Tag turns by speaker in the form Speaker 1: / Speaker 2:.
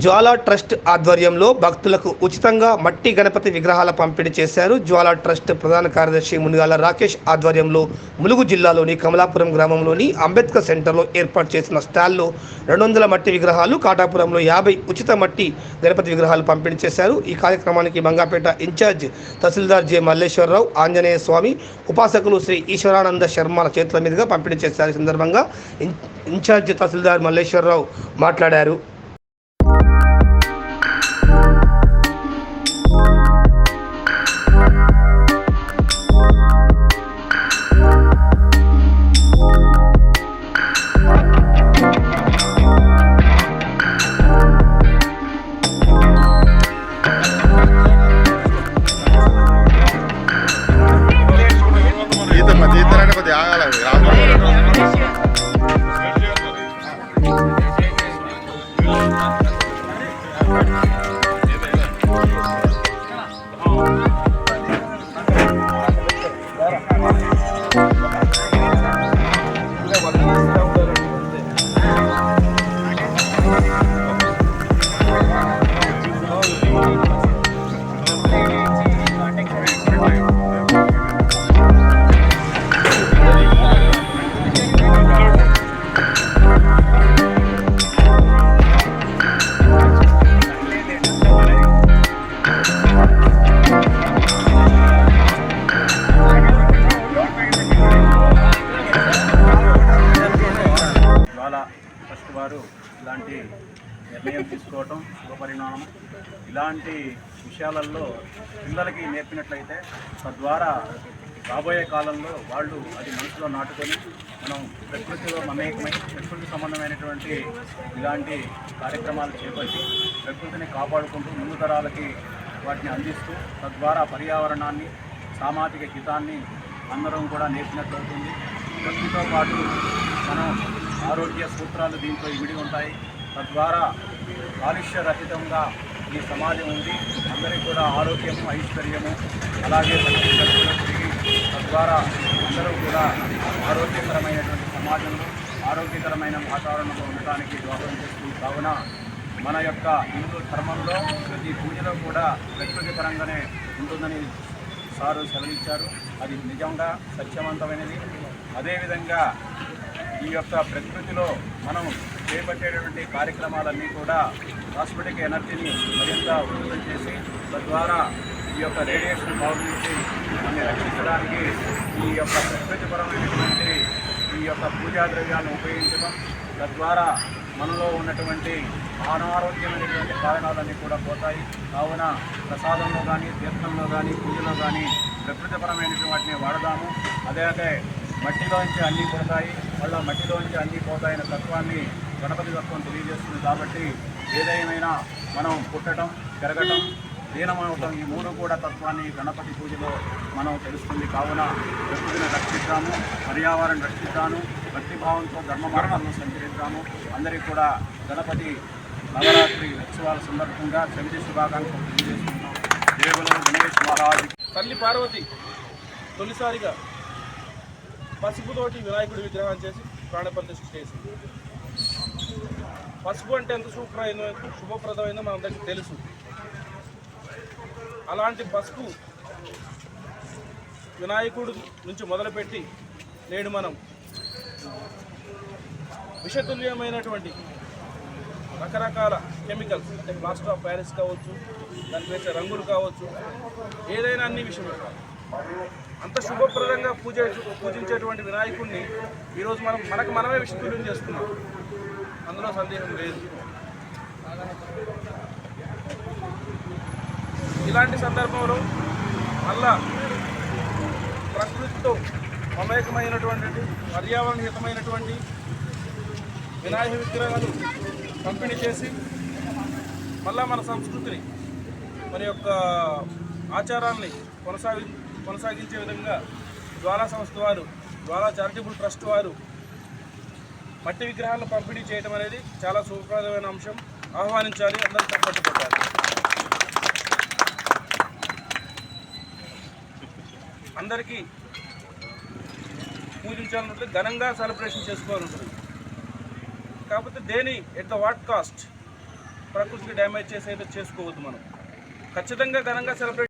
Speaker 1: జ్వాలా trust ఆధ్వర్యంలో భక్తులకు ఉచితంగా మట్టి గణపతి విగ్రహాల పంపిణీ చేశారు. జ్వాలా ట్రస్ట్ ప్రధాన కార్యదర్శి మునిగాల రాకేష్ ఆధ్వర్యంలో ములుగు జిల్లాలోని కమలాపురం గ్రామంలోని అంబేద్కర్ సెంటర్లో ఏర్పాటు చేసిన స్టాల్లో 200 మట్టి విగ్రహాలు, కాటాపురంలో 50 ఉచిత మట్టి గణపతి విగ్రహాలు పంపిణీ చేశారు. ఈ కార్యక్రమానికి మంగాపేట ఇన్ఛార్జ్ తహసీల్దార్ జె మల్లేశ్వరరావు, ఆంజనేయ స్వామి, ఉపాసకులు శ్రీ ఈశ్వరానంద శర్మల చేతుల మీదుగా పంపిణీ చేశారు. ఈ సందర్భంగా ఇన్ఛార్జ్ తహసీల్దార్ మల్లేశ్వరరావు మాట్లాడారు.
Speaker 2: వారు ఇలాంటి నిర్ణయం తీసుకోవటం శుభపరిణామం. ఇలాంటి విషయాలలో పిల్లలకి నేర్పినట్లయితే తద్వారా రాబోయే కాలంలో వాళ్ళు అది మనసులో నాటుకొని మనం ప్రకృతిలో మమేకమై ప్రకృతి సంబంధమైనటువంటి ఇలాంటి కార్యక్రమాలు చేపట్టి ప్రకృతిని కాపాడుకుంటూ ముందు తరాలకి వాటిని అందిస్తూ తద్వారా పర్యావరణాన్ని, సామాజిక హితాన్ని అందరం కూడా నేర్పినట్లవుతుంది. ప్రకృతితో పాటు మనం ఆరోగ్య సూత్రాలు దీంట్లో ఇమిడి ఉంటాయి. తద్వారా కాలుష్య రహితంగా ఈ సమాజం ఉంది. అందరికీ కూడా ఆరోగ్యము, ఐశ్వర్యము, అలాగే తిరిగి తద్వారా అందరూ కూడా ఆరోగ్యకరమైనటువంటి సమాజంలో ఆరోగ్యకరమైన వాతావరణంలో ఉండటానికి దోహదం చేస్తుంది. కావున మన యొక్క హిందూ ధర్మంలో ప్రతి పూజలో కూడా ప్రకృతి పరంగానే ఉంటుందని సారు సెలవిచ్చారు. అది నిజంగా సత్యవంతమైనది. అదేవిధంగా ఈ యొక్క ప్రకృతిలో మనం చేపట్టేటటువంటి కార్యక్రమాలన్నీ కూడా కాస్మెటిక్ ఎనర్జీని మరింత ఉత్పత్తి చేసి తద్వారా ఈ యొక్క రేడియేషన్ పవర్ నుంచి మనల్ని రక్షించడానికి ఈ యొక్క ప్రకృతిపరమైనటువంటి ఈ యొక్క పూజా ద్రవ్యాలను ఉపయోగించడం తద్వారా మనలో ఉన్నటువంటి అనారోగ్యమైనటువంటి కారణాలన్నీ కూడా పోతాయి. కావున ప్రసాదంలో కానీ, తీర్థంలో కానీ, పూజలో కానీ ప్రకృతిపరమైనటువంటి వాటిని వాడదాము. అదే మట్టిలోంచి అన్నీ పోతాయి, మళ్ళీ మట్టిలోంచి అన్నీ పోతాయనే తత్వాన్ని గణపతి తత్వం తెలియజేస్తుంది. కాబట్టి ఏదైనా మనం పుట్టడం, పెరగటం, లీనమవటం ఈ మూడు కూడా తత్వాన్ని గణపతి పూజలో మనం తెలుస్తుంది. కావున ప్రకృతిని రక్షిద్దాము, పర్యావరణం రక్షిద్దాము, భక్తిభావంతో ధర్మ మార్గాలను సంచరిద్దాము. అందరికీ కూడా గణపతి నవరాత్రి ఉత్సవాల సందర్భంగా చవితి శుభాకాంక్షలు తెలియజేస్తున్నాం. దేవులు గణేష్ మహారాజ్.
Speaker 3: తల్లి పార్వతి తొలిసారిగా పసుపుతోటి వినాయకుడి విగ్రహం చేసి ప్రాణప్రతిష్ఠ చేసింది. పసుపు అంటే ఎంత శుభప్రదమైందో మనందరికీ తెలుసు. అలాంటి పసుపు వినాయకుడు నుంచి మొదలుపెట్టి నేడు మనం విషతుల్యమైనటువంటి రకరకాల కెమికల్స్ అంటే ప్లాస్టర్ ఆఫ్ ప్యారిస్ కావచ్చు, దానికి వేసే రంగులు కావచ్చు, ఏదైనా అన్ని విషయమే అంత శుభప్రదంగా పూజించేటువంటి వినాయకుడిని ఈరోజు మనమే విషతుల్యం చేస్తున్నాం. అందులో సందేహం లేదు. ఇలాంటి సందర్భంలో మళ్ళా ప్రకృతితో మమేకమైనటువంటి పర్యావరణహితమైనటువంటి వినాయక విగ్రహాలు పంపిణీ చేసి మళ్ళా మన సంస్కృతిని, మన యొక్క ఆచారాన్ని కొనసాగించే విధంగా జ్వాలా సంస్థ వారు, జ్వాలా చారిటబుల్ ట్రస్ట్ వారు మట్టి విగ్రహాలను పంపిణీ చేయడం అనేది చాలా శుభప్రదమైన అంశం. ఆహ్వానించాలి, అందరూ తప్పట్టు కొట్టాలి. అందరికీ పూజించాలంటే ఘనంగా సెలబ్రేషన్ చేసుకోవాలంటుంది. కాకపోతే దేని ఎట్ ద వాట్ కాస్ట్ ప్రకృతికి డ్యామేజ్ చేసి అయితే చేసుకోవద్దు. మనం ఖచ్చితంగా ఘనంగా సెలబ్రేట్